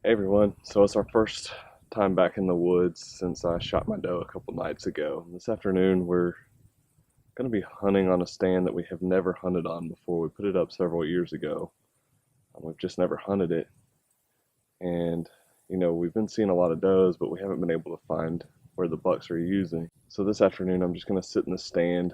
Hey everyone, so it's our first time back in the woods since I shot my doe a couple nights ago. This afternoon we're going to be hunting on a stand that we have never hunted on before. We put it up several years ago. We've just never hunted it. And, we've been seeing a lot of does, but we haven't been able to find where the bucks are using. So this afternoon I'm just going to sit in the stand.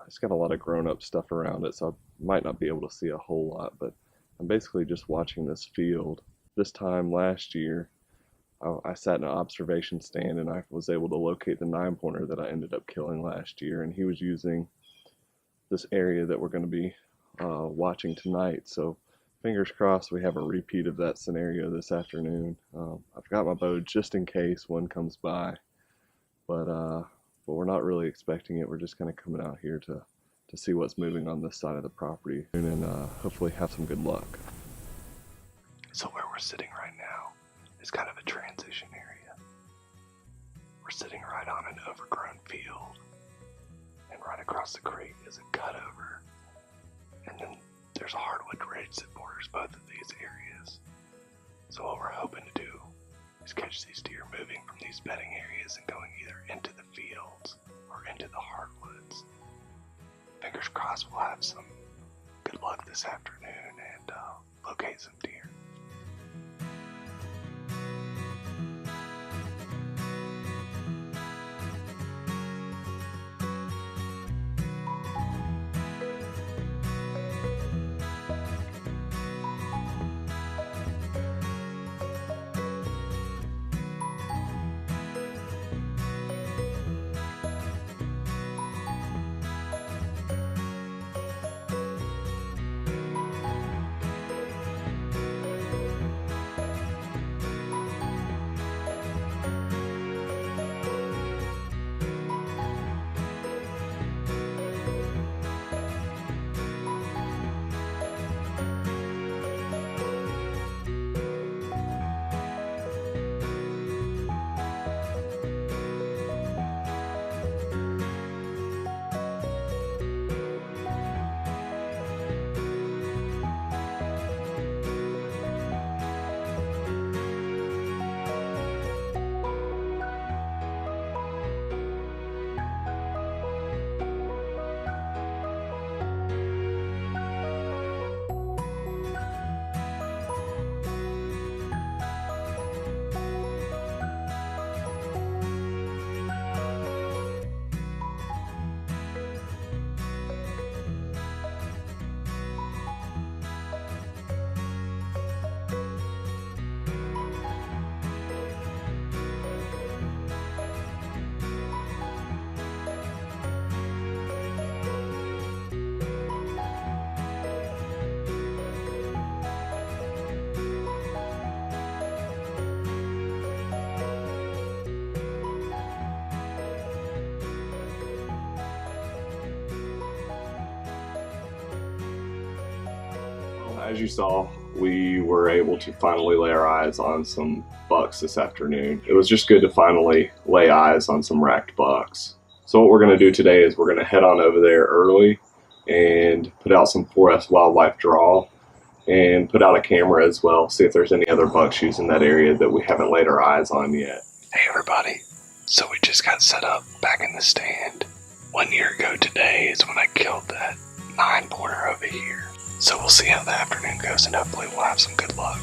It's got a lot of grown-up stuff around it, so I might not be able to see a whole lot, but I'm basically just watching this field. This time last year, I sat in an observation stand and I was able to locate the 9-pointer that I ended up killing last year, and he was using this area that we're going to be watching tonight. So fingers crossed we have a repeat of that scenario this afternoon. I've got my bow just in case one comes by, but we're not really expecting it. We're just kind of coming out here to see what's moving on this side of the property and hopefully have some good luck. So where we're sitting right now is kind of a transition area. We're sitting right on an overgrown field, and right across the creek is a cutover, and then there's a hardwood ridge that borders both of these areas. So what we're hoping to do is catch these deer moving from these bedding areas and going either into the fields or into the hardwoods. Fingers crossed we'll have some good luck this afternoon and locate some deer. As you saw, we were able to finally lay our eyes on some bucks this afternoon. It was just good to finally lay eyes on some racked bucks. So what we're going to do today is we're going to head on over there early and put out some 4S wildlife draw and put out a camera as well, see if there's any other bucks using that area that we haven't laid our eyes on yet. Hey everybody, so we just got set up back in the stand. 1 year ago today is when I killed that 9-pointer over here. So we'll see how the afternoon goes, and hopefully we'll have some good luck.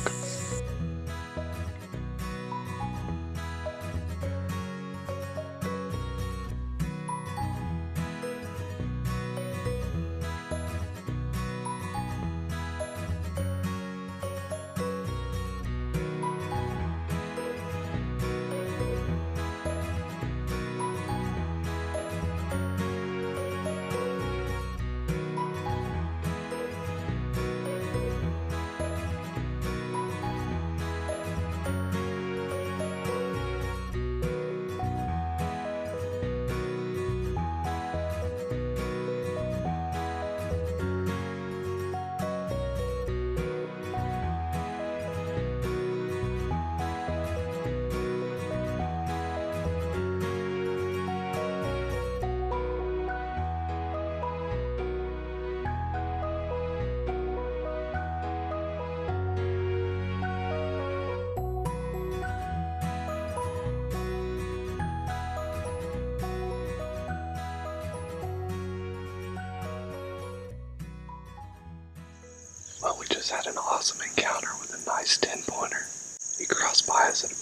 just had an awesome encounter with a nice 10-pointer. He crossed by us at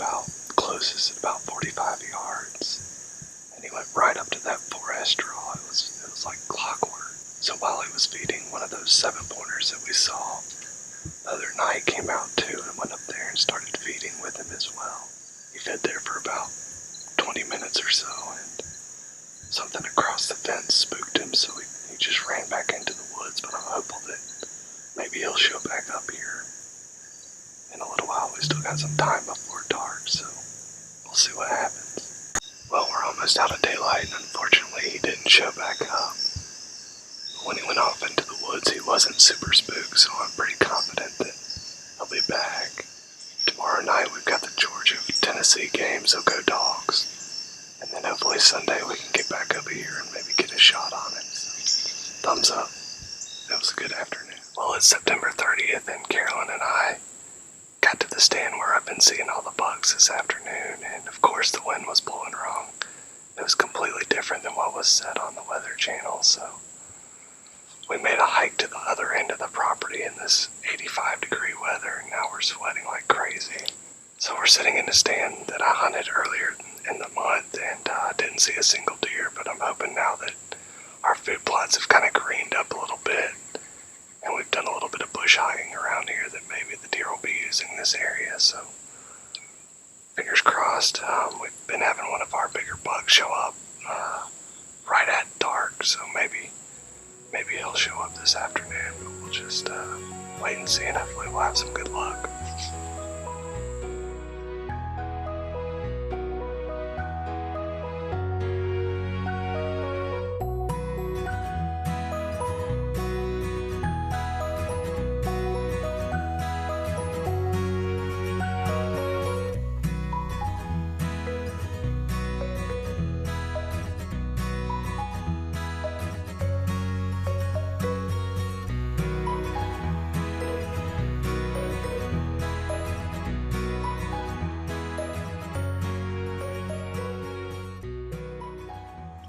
closest at about 45 yards, and he went right up to that 4S draw. It was like clockwork. So while he was feeding one of those 7-pointers that we saw the other night, came out too and went up there and started feeding with him as well. He fed there for about 20 minutes or so, and something across the fence spooked him, so he just ran back into the woods. But I'm hopeful that maybe he'll show back up here in a little while. We still got some time before dark, so we'll see what happens. Well, we're almost out of daylight, and unfortunately he didn't show back up. When he went off into the woods, he wasn't super spooked, so I'm pretty confident that he'll be back. Tomorrow night we've got the Georgia-Tennessee game, so go Dogs. And then hopefully Sunday we can get back over here and maybe get a shot on it. So, thumbs up. It was a good afternoon. Well, it's September 30th, and Carolyn and I got to the stand where I've been seeing all the bucks this afternoon, and of course the wind was blowing wrong. It was completely different than what was said on the Weather Channel, so we made a hike to the other end of the property in this 85-degree weather, and now we're sweating like crazy. So we're sitting in a stand that I hunted earlier in the month, and didn't see a single deer, but I'm hoping now that our food plots have kind of greened up a little bit, and we've done a little bit of bush hogging around here, that maybe the deer will be using this area. So fingers crossed. We've been having one of our bigger bucks show up right at dark, so maybe he'll show up this afternoon, but we'll just wait and see, and hopefully we'll have some good luck.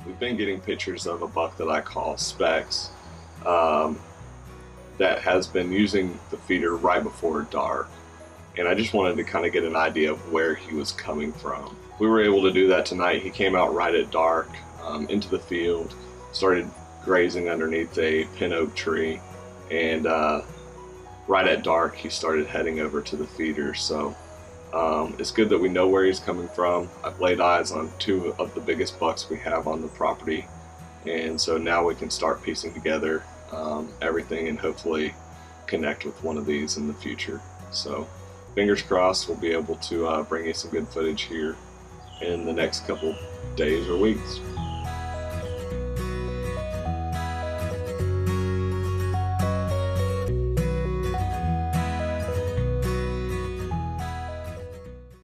We've been getting pictures of a buck that I call Specs, that has been using the feeder right before dark, and I just wanted to kind of get an idea of where he was coming from. We were able to do that tonight. He came out right at dark into the field, started grazing underneath a pin oak tree, and right at dark he started heading over to the feeder. So it's good that we know where he's coming from. I've laid eyes on 2 of the biggest bucks we have on the property, and so now we can start piecing together everything and hopefully connect with one of these in the future. So fingers crossed we'll be able to bring you some good footage here in the next couple days or weeks.